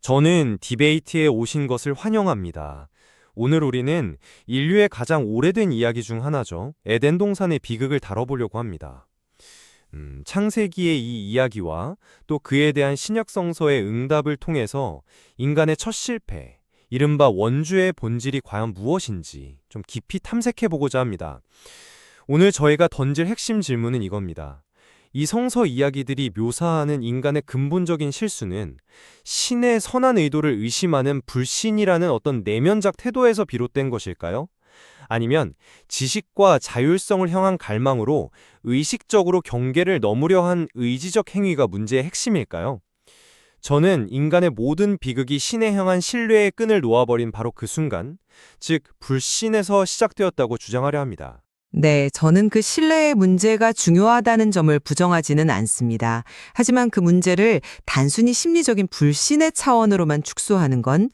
저는 디베이트에 오신 것을 환영합니다. 오늘 우리는 인류의 가장 오래된 이야기 중 하나죠. 에덴 동산의 비극을 다뤄보려고 합니다. 창세기의 이 이야기와 또 그에 대한 신약 성서의 응답을 통해서 인간의 첫 실패, 이른바 원죄의 본질이 과연 무엇인지 좀 깊이 탐색해보고자 합니다. 오늘 저희가 던질 핵심 질문은 이겁니다. 이 성서 이야기들이 묘사하는 인간의 근본적인 실수는 신의 선한 의도를 의심하는 불신이라는 어떤 내면적 태도에서 비롯된 것일까요? 아니면 지식과 자율성을 향한 갈망으로 의식적으로 경계를 넘으려 한 의지적 행위가 문제의 핵심일까요? 저는 인간의 모든 비극이 신에 향한 신뢰의 끈을 놓아버린 바로 그 순간, 즉 불신에서 시작되었다고 주장하려 합니다. 네, 저는 그 신뢰의 문제가 중요하다는 점을 부정하지는 않습니다. 하지만 그 문제를 단순히 심리적인 불신의 차원으로만 축소하는 건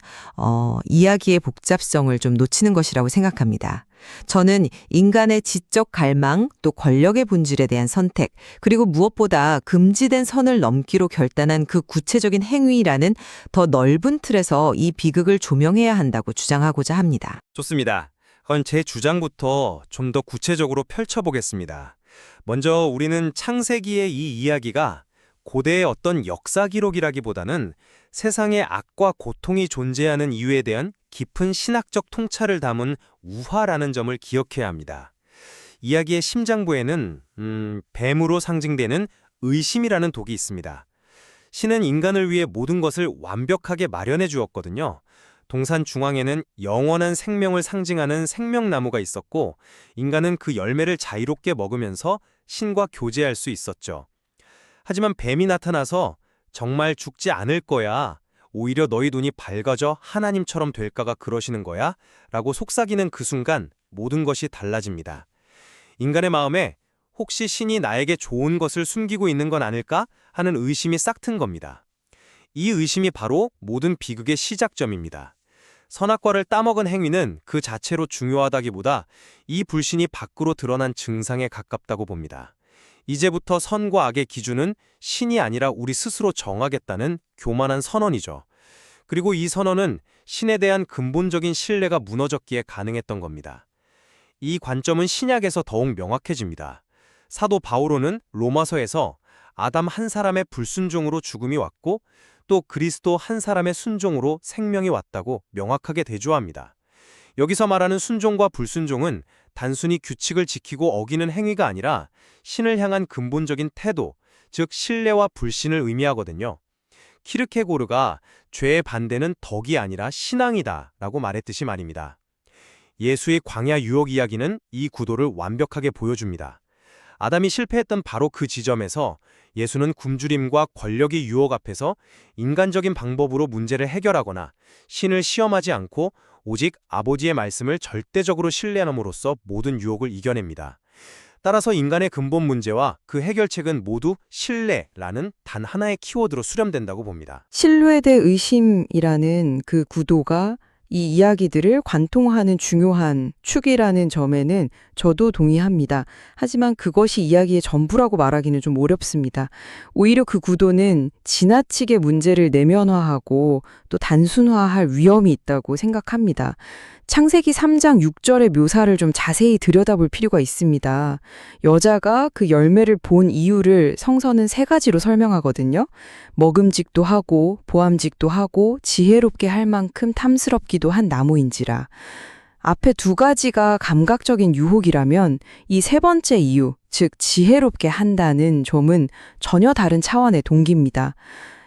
이야기의 복잡성을 좀 놓치는 것이라고 생각합니다. 저는 인간의 지적 갈망, 또 권력의 본질에 대한 선택, 그리고 무엇보다 금지된 선을 넘기로 결단한 그 구체적인 행위라는 더 넓은 틀에서 이 비극을 조명해야 한다고 주장하고자 합니다. 좋습니다. 그건 제 주장부터 좀 더 구체적으로 펼쳐보겠습니다. 먼저 우리는 창세기의 이 이야기가 고대의 어떤 역사 기록이라기보다는 세상에 악과 고통이 존재하는 이유에 대한 깊은 신학적 통찰을 담은 우화라는 점을 기억해야 합니다. 이야기의 심장부에는 뱀으로 상징되는 의심이라는 독이 있습니다. 신은 인간을 위해 모든 것을 완벽하게 마련해 주었거든요. 동산 중앙에는 영원한 생명을 상징하는 생명나무가 있었고 인간은 그 열매를 자유롭게 먹으면서 신과 교제할 수 있었죠. 하지만 뱀이 나타나서 정말 죽지 않을 거야. 오히려 너희 눈이 밝아져 하나님처럼 될까가 그러시는 거야? 라고 속삭이는 그 순간 모든 것이 달라집니다. 인간의 마음에 혹시 신이 나에게 좋은 것을 숨기고 있는 건 아닐까? 하는 의심이 싹튼 겁니다. 이 의심이 바로 모든 비극의 시작점입니다. 선악과를 따먹은 행위는 그 자체로 중요하다기보다 이 불신이 밖으로 드러난 증상에 가깝다고 봅니다. 이제부터 선과 악의 기준은 신이 아니라 우리 스스로 정하겠다는 교만한 선언이죠. 그리고 이 선언은 신에 대한 근본적인 신뢰가 무너졌기에 가능했던 겁니다. 이 관점은 신약에서 더욱 명확해집니다. 사도 바오로는 로마서에서 아담 한 사람의 불순종으로 죽음이 왔고 또 그리스도 한 사람의 순종으로 생명이 왔다고 명확하게 대조합니다. 여기서 말하는 순종과 불순종은 단순히 규칙을 지키고 어기는 행위가 아니라 신을 향한 근본적인 태도, 즉 신뢰와 불신을 의미하거든요. 키르케고르가 죄의 반대는 덕이 아니라 신앙이다 라고 말했듯이 말입니다. 예수의 광야 유혹 이야기는 이 구도를 완벽하게 보여줍니다. 아담이 실패했던 바로 그 지점에서 예수는 굶주림과 권력의 유혹 앞에서 인간적인 방법으로 문제를 해결하거나 신을 시험하지 않고 오직 아버지의 말씀을 절대적으로 신뢰함으로써 모든 유혹을 이겨냅니다. 따라서 인간의 근본 문제와 그 해결책은 모두 신뢰라는 단 하나의 키워드로 수렴된다고 봅니다. 신뢰 대 의심이라는 그 구도가 이 이야기들을 관통하는 중요한 축이라는 점에는 저도 동의합니다. 하지만 그것이 이야기의 전부라고 말하기는 좀 어렵습니다. 오히려 그 구도는 지나치게 문제를 내면화하고 또 단순화할 위험이 있다고 생각합니다. 창세기 3장 6절의 묘사를 좀 자세히 들여다볼 필요가 있습니다. 여자가 그 열매를 본 이유를 성서는 3가지로 설명하거든요. 먹음직도 하고 보암직도 하고 지혜롭게 할 만큼 탐스럽기도 한 나무인지라. 앞에 2가지가 감각적인 유혹이라면 이 3번째 이유, 즉 지혜롭게 한다는 점은 전혀 다른 차원의 동기입니다.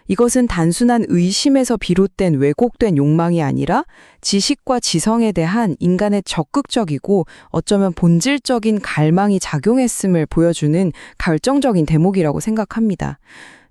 이것은 단순한 의심에서 비롯된 왜곡된 욕망이 아니라 지식과 지성에 대한 인간의 적극적이고 어쩌면 본질적인 갈망이 작용했음을 보여주는 결정적인 대목이라고 생각합니다.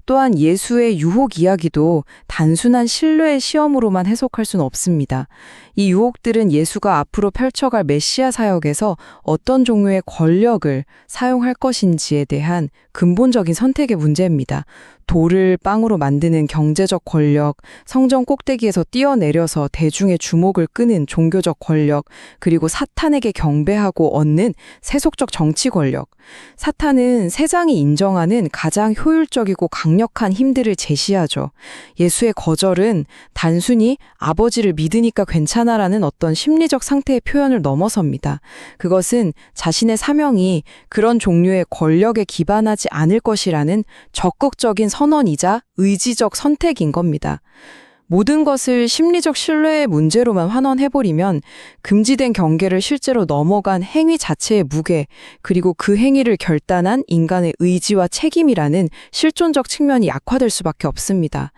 또한 예수의 유혹 이야기도 단순한 신뢰의 시험으로만 해석할 수는 없습니다. 이 유혹들은 예수가 앞으로 펼쳐갈 메시아 사역에서 어떤 종류의 권력을 사용할 것인지에 대한 근본적인 선택의 문제입니다. 돌을 빵으로 만드는 경제적 권력, 성전 꼭대기에서 뛰어내려서 대중의 주목을 끄는 종교적 권력, 그리고 사탄에게 경배하고 얻는 세속적 정치 권력. 사탄은 세상이 인정하는 가장 효율적이고 강력한 힘들을 제시하죠. 예수의 거절은 단순히 아버지를 믿으니까 괜찮아라는 어떤 심리적 상태의 표현을 넘어섭니다. 그것은 자신의 사명이 그런 종류의 권력에 기반하지 않을 것이라는 적극적인 선언이자 의지적 선택인 겁니다. 모든 것을 심리적 신뢰의 문제로만 환원해버리면 금지된 경계를 실제로 넘어간 행위 자체의 무게, 그리고 그 행위를 결단한 인간의 의지와 책임이라는 실존적 측면이 약화될 수밖에 없습니다.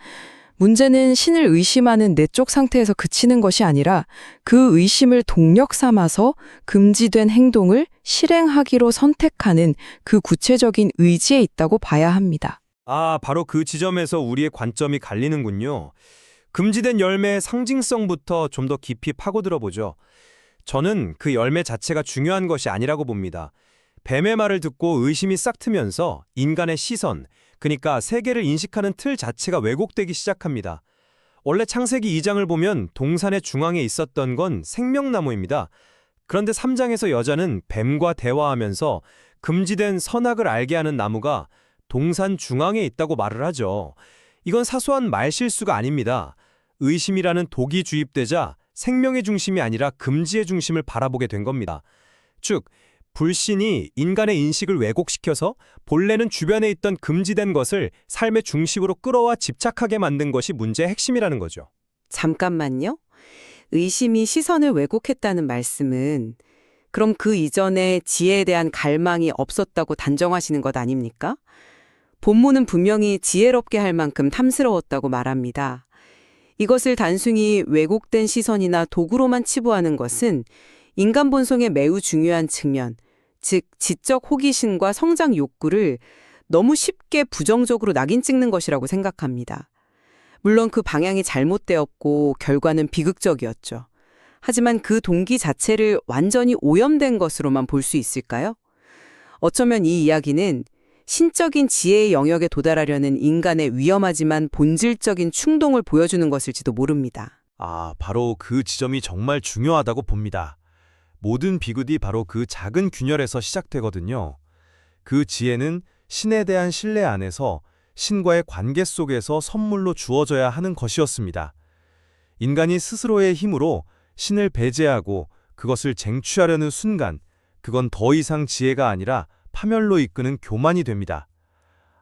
문제는 신을 의심하는 내적 상태에서 그치는 것이 아니라 그 의심을 동력 삼아서 금지된 행동을 실행하기로 선택하는 그 구체적인 의지에 있다고 봐야 합니다. 바로 그 지점에서 우리의 관점이 갈리는군요. 금지된 열매의 상징성부터 좀 더 깊이 파고들어 보죠. 저는 그 열매 자체가 중요한 것이 아니라고 봅니다. 뱀의 말을 듣고 의심이 싹 트면서 인간의 시선, 그러니까 세계를 인식하는 틀 자체가 왜곡되기 시작합니다. 원래 창세기 2장을 보면 동산의 중앙에 있었던 건 생명나무입니다. 그런데 3장에서 여자는 뱀과 대화하면서 금지된 선악을 알게 하는 나무가 동산 중앙에 있다고 말을 하죠. 이건 사소한 말실수가 아닙니다. 의심이라는 독이 주입되자 생명의 중심이 아니라 금지의 중심을 바라보게 된 겁니다. 즉, 불신이 인간의 인식을 왜곡시켜서 본래는 주변에 있던 금지된 것을 삶의 중심으로 끌어와 집착하게 만든 것이 문제의 핵심이라는 거죠. 잠깐만요. 의심이 시선을 왜곡했다는 말씀은 그럼 그 이전에 지혜에 대한 갈망이 없었다고 단정하시는 것 아닙니까? 본문은 분명히 지혜롭게 할 만큼 탐스러웠다고 말합니다. 이것을 단순히 왜곡된 시선이나 도구로만 치부하는 것은 인간 본성의 매우 중요한 측면, 즉 지적 호기심과 성장 욕구를 너무 쉽게 부정적으로 낙인 찍는 것이라고 생각합니다. 물론 그 방향이 잘못되었고 결과는 비극적이었죠. 하지만 그 동기 자체를 완전히 오염된 것으로만 볼 수 있을까요? 어쩌면 이 이야기는 신적인 지혜의 영역에 도달하려는 인간의 위험하지만 본질적인 충동을 보여주는 것일지도 모릅니다. 바로 그 지점이 정말 중요하다고 봅니다. 모든 비극이 바로 그 작은 균열에서 시작되거든요. 그 지혜는 신에 대한 신뢰 안에서 신과의 관계 속에서 선물로 주어져야 하는 것이었습니다. 인간이 스스로의 힘으로 신을 배제하고 그것을 쟁취하려는 순간, 그건 더 이상 지혜가 아니라 파멸로 이끄는 교만이 됩니다.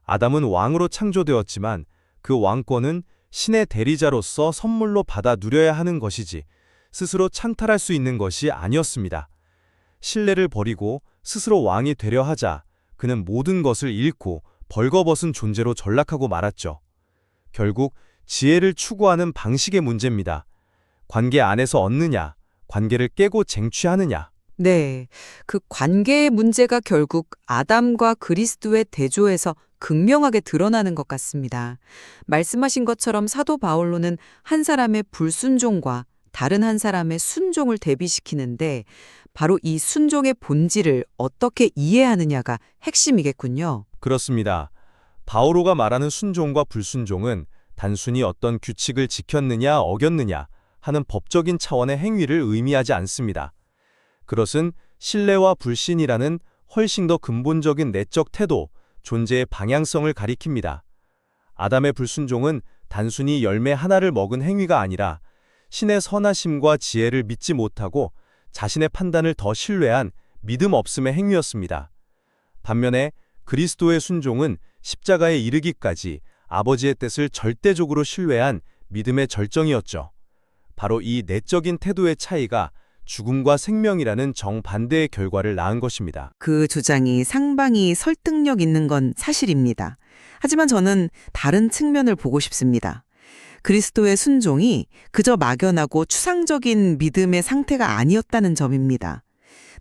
아담은 왕으로 창조되었지만 그 왕권은 신의 대리자로서 선물로 받아 누려야 하는 것이지 스스로 찬탈할 수 있는 것이 아니었습니다. 신뢰를 버리고 스스로 왕이 되려 하자 그는 모든 것을 잃고 벌거벗은 존재로 전락하고 말았죠. 결국 지혜를 추구하는 방식의 문제입니다. 관계 안에서 얻느냐, 관계를 깨고 쟁취하느냐. 네, 그 관계의 문제가 결국 아담과 그리스도의 대조에서 극명하게 드러나는 것 같습니다. 말씀하신 것처럼 사도 바울로는 한 사람의 불순종과 다른 한 사람의 순종을 대비시키는데 바로 이 순종의 본질을 어떻게 이해하느냐가 핵심이겠군요. 그렇습니다. 바오로가 말하는 순종과 불순종은 단순히 어떤 규칙을 지켰느냐 어겼느냐 하는 법적인 차원의 행위를 의미하지 않습니다. 그것은 신뢰와 불신이라는 훨씬 더 근본적인 내적 태도, 존재의 방향성을 가리킵니다. 아담의 불순종은 단순히 열매 하나를 먹은 행위가 아니라 신의 선하심과 지혜를 믿지 못하고 자신의 판단을 더 신뢰한 믿음 없음의 행위였습니다. 반면에 그리스도의 순종은 십자가에 이르기까지 아버지의 뜻을 절대적으로 신뢰한 믿음의 절정이었죠. 바로 이 내적인 태도의 차이가 죽음과 생명이라는 정반대의 결과를 낳은 것입니다. 그 주장이 상당히 설득력 있는 건 사실입니다. 하지만 저는 다른 측면을 보고 싶습니다. 그리스도의 순종이 그저 막연하고 추상적인 믿음의 상태가 아니었다는 점입니다.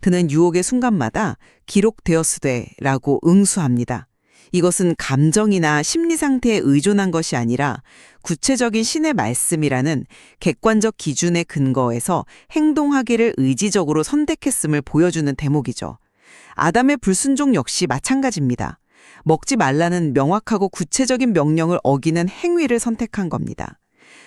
그는 유혹의 순간마다 기록되었으되라고 응수합니다. 이것은 감정이나 심리 상태에 의존한 것이 아니라 구체적인 신의 말씀이라는 객관적 기준의 근거에서 행동하기를 의지적으로 선택했음을 보여주는 대목이죠. 아담의 불순종 역시 마찬가지입니다. 먹지 말라는 명확하고 구체적인 명령을 어기는 행위를 선택한 겁니다.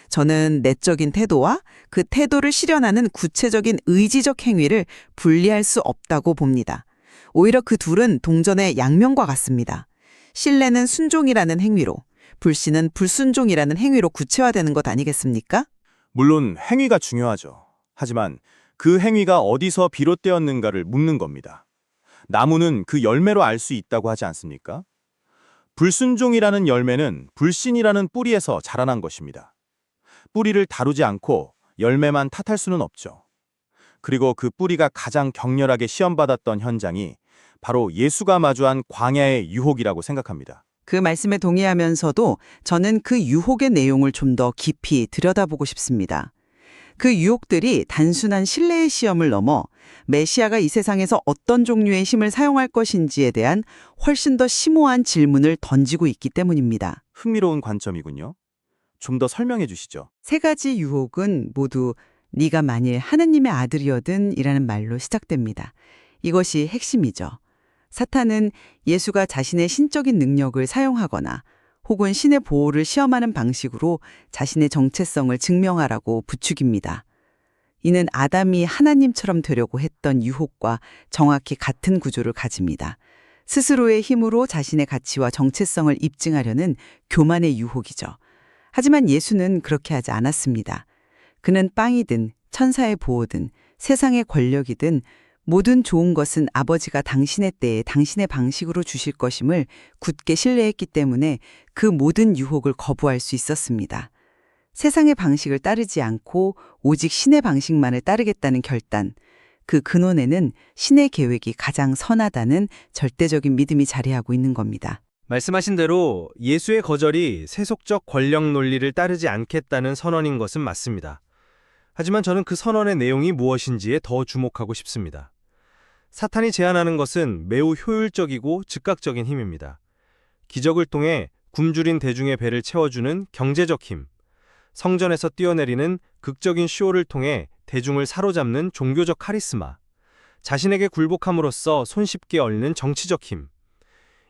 저는 내적인 태도와 그 태도를 실현하는 구체적인 의지적 행위를 분리할 수 없다고 봅니다. 오히려 그 둘은 동전의 양면과 같습니다. 신뢰는 순종이라는 행위로, 불신은 불순종이라는 행위로 구체화되는 것 아니겠습니까? 물론 행위가 중요하죠. 하지만 그 행위가 어디서 비롯되었는가를 묻는 겁니다. 나무는 그 열매로 알 수 있다고 하지 않습니까? 불순종이라는 열매는 불신이라는 뿌리에서 자라난 것입니다. 뿌리를 다루지 않고 열매만 탓할 수는 없죠. 그리고 그 뿌리가 가장 격렬하게 시험받았던 현장이 바로 예수가 마주한 광야의 유혹이라고 생각합니다. 그 말씀에 동의하면서도 저는 그 유혹의 내용을 좀 더 깊이 들여다보고 싶습니다. 그 유혹들이 단순한 신뢰의 시험을 넘어 메시아가 이 세상에서 어떤 종류의 힘을 사용할 것인지에 대한 훨씬 더 심오한 질문을 던지고 있기 때문입니다. 흥미로운 관점이군요. 좀 더 설명해 주시죠. 세 가지 유혹은 모두 네가 만일 하느님의 아들이거든 이라는 말로 시작됩니다. 이것이 핵심이죠. 사탄은 예수가 자신의 신적인 능력을 사용하거나 혹은 신의 보호를 시험하는 방식으로 자신의 정체성을 증명하라고 부추깁니다. 이는 아담이 하나님처럼 되려고 했던 유혹과 정확히 같은 구조를 가집니다. 스스로의 힘으로 자신의 가치와 정체성을 입증하려는 교만의 유혹이죠. 하지만 예수는 그렇게 하지 않았습니다. 그는 빵이든 천사의 보호든 세상의 권력이든 모든 좋은 것은 아버지가 당신의 때에 당신의 방식으로 주실 것임을 굳게 신뢰했기 때문에 그 모든 유혹을 거부할 수 있었습니다. 세상의 방식을 따르지 않고 오직 신의 방식만을 따르겠다는 결단, 그 근원에는 신의 계획이 가장 선하다는 절대적인 믿음이 자리하고 있는 겁니다. 말씀하신 대로 예수의 거절이 세속적 권력 논리를 따르지 않겠다는 선언인 것은 맞습니다. 하지만 저는 그 선언의 내용이 무엇인지에 더 주목하고 싶습니다. 사탄이 제안하는 것은 매우 효율적이고 즉각적인 힘입니다. 기적을 통해 굶주린 대중의 배를 채워주는 경제적 힘, 성전에서 뛰어내리는 극적인 쇼를 통해 대중을 사로잡는 종교적 카리스마, 자신에게 굴복함으로써 손쉽게 얻는 정치적 힘.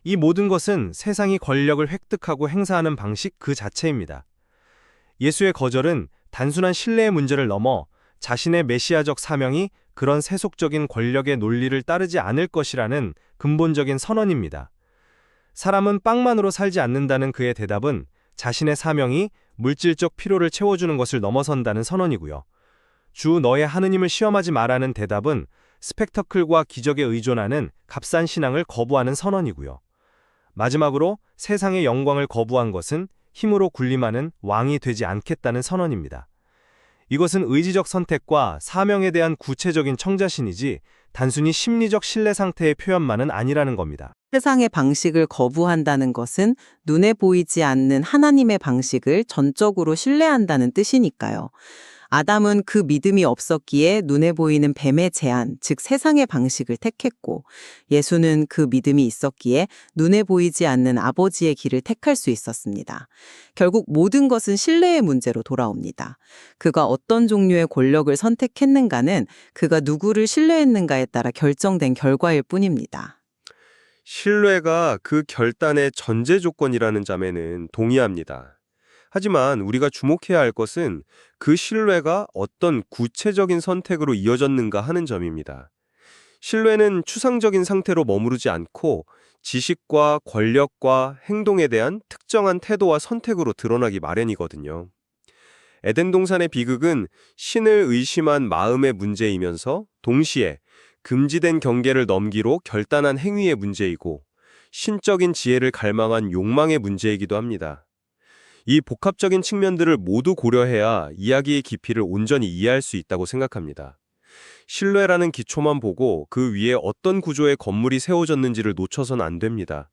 이 모든 것은 세상이 권력을 획득하고 행사하는 방식 그 자체입니다. 예수의 거절은 단순한 신뢰의 문제를 넘어 자신의 메시아적 사명이 그런 세속적인 권력의 논리를 따르지 않을 것이라는 근본적인 선언입니다. 사람은 빵만으로 살지 않는다는 그의 대답은 자신의 사명이 물질적 필요를 채워주는 것을 넘어선다는 선언이고요. 주 너의 하느님을 시험하지 마라는 대답은 스펙터클과 기적에 의존하는 값싼 신앙을 거부하는 선언이고요. 마지막으로 세상의 영광을 거부한 것은 힘으로 군림하는 왕이 되지 않겠다는 선언입니다. 이것은 의지적 선택과 사명에 대한 구체적인 청자신이지 단순히 심리적 신뢰 상태의 표현만은 아니라는 겁니다. 세상의 방식을 거부한다는 것은 눈에 보이지 않는 하나님의 방식을 전적으로 신뢰한다는 뜻이니까요. 아담은 그 믿음이 없었기에 눈에 보이는 뱀의 제안, 즉 세상의 방식을 택했고, 예수는 그 믿음이 있었기에 눈에 보이지 않는 아버지의 길을 택할 수 있었습니다. 결국 모든 것은 신뢰의 문제로 돌아옵니다. 그가 어떤 종류의 권력을 선택했는가는 그가 누구를 신뢰했는가에 따라 결정된 결과일 뿐입니다. 신뢰가 그 결단의 전제 조건이라는 점에는 동의합니다. 하지만 우리가 주목해야 할 것은 그 신뢰가 어떤 구체적인 선택으로 이어졌는가 하는 점입니다. 신뢰는 추상적인 상태로 머무르지 않고 지식과 권력과 행동에 대한 특정한 태도와 선택으로 드러나기 마련이거든요. 에덴 동산의 비극은 신을 의심한 마음의 문제이면서 동시에 금지된 경계를 넘기로 결단한 행위의 문제이고 신적인 지혜를 갈망한 욕망의 문제이기도 합니다. 이 복합적인 측면들을 모두 고려해야 이야기의 깊이를 온전히 이해할 수 있다고 생각합니다. 신뢰라는 기초만 보고 그 위에 어떤 구조의 건물이 세워졌는지를 놓쳐선 안 됩니다.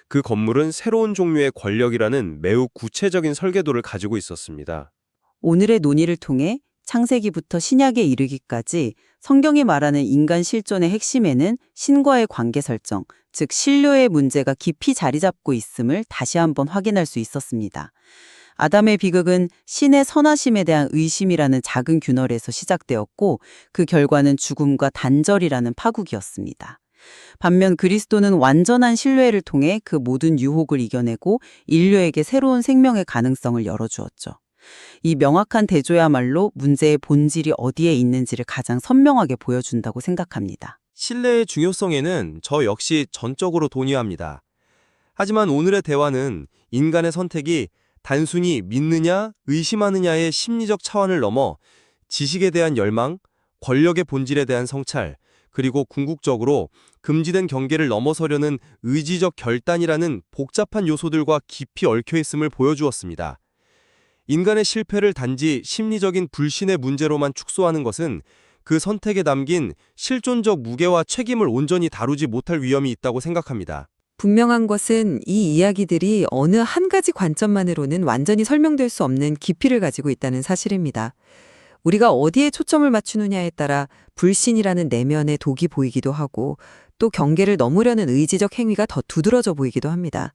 그 건물은 새로운 종류의 권력이라는 매우 구체적인 설계도를 가지고 있었습니다. 오늘의 논의를 통해 창세기부터 신약에 이르기까지 성경이 말하는 인간 실존의 핵심에는 신과의 관계 설정, 즉 신뢰의 문제가 깊이 자리 잡고 있음을 다시 한번 확인할 수 있었습니다. 아담의 비극은 신의 선하심에 대한 의심이라는 작은 균열에서 시작되었고 그 결과는 죽음과 단절이라는 파국이었습니다. 반면 그리스도는 완전한 신뢰를 통해 그 모든 유혹을 이겨내고 인류에게 새로운 생명의 가능성을 열어주었죠. 이 명확한 대조야말로 문제의 본질이 어디에 있는지를 가장 선명하게 보여준다고 생각합니다. 신뢰의 중요성에는 저 역시 전적으로 동의합니다. 하지만 오늘의 대화는 인간의 선택이 단순히 믿느냐, 의심하느냐의 심리적 차원을 넘어 지식에 대한 열망, 권력의 본질에 대한 성찰, 그리고 궁극적으로 금지된 경계를 넘어서려는 의지적 결단이라는 복잡한 요소들과 깊이 얽혀 있음을 보여주었습니다. 인간의 실패를 단지 심리적인 불신의 문제로만 축소하는 것은 그 선택에 담긴 실존적 무게와 책임을 온전히 다루지 못할 위험이 있다고 생각합니다. 분명한 것은 이 이야기들이 어느 한 가지 관점만으로는 완전히 설명될 수 없는 깊이를 가지고 있다는 사실입니다. 우리가 어디에 초점을 맞추느냐에 따라 불신이라는 내면의 독이 보이기도 하고 또 경계를 넘으려는 의지적 행위가 더 두드러져 보이기도 합니다.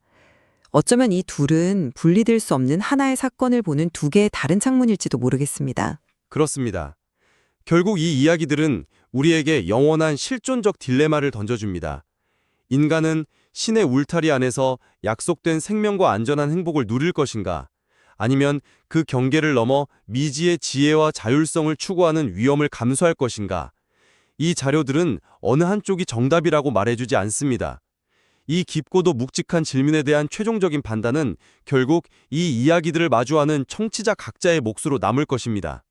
어쩌면 이 둘은 분리될 수 없는 하나의 사건을 보는 두 개의 다른 창문일지도 모르겠습니다. 그렇습니다. 결국 이 이야기들은 우리에게 영원한 실존적 딜레마를 던져줍니다. 인간은 신의 울타리 안에서 약속된 생명과 안전한 행복을 누릴 것인가? 아니면 그 경계를 넘어 미지의 지혜와 자율성을 추구하는 위험을 감수할 것인가? 이 자료들은 어느 한쪽이 정답이라고 말해주지 않습니다. 이 깊고도 묵직한 질문에 대한 최종적인 판단은 결국 이 이야기들을 마주하는 청취자 각자의 몫으로 남을 것입니다.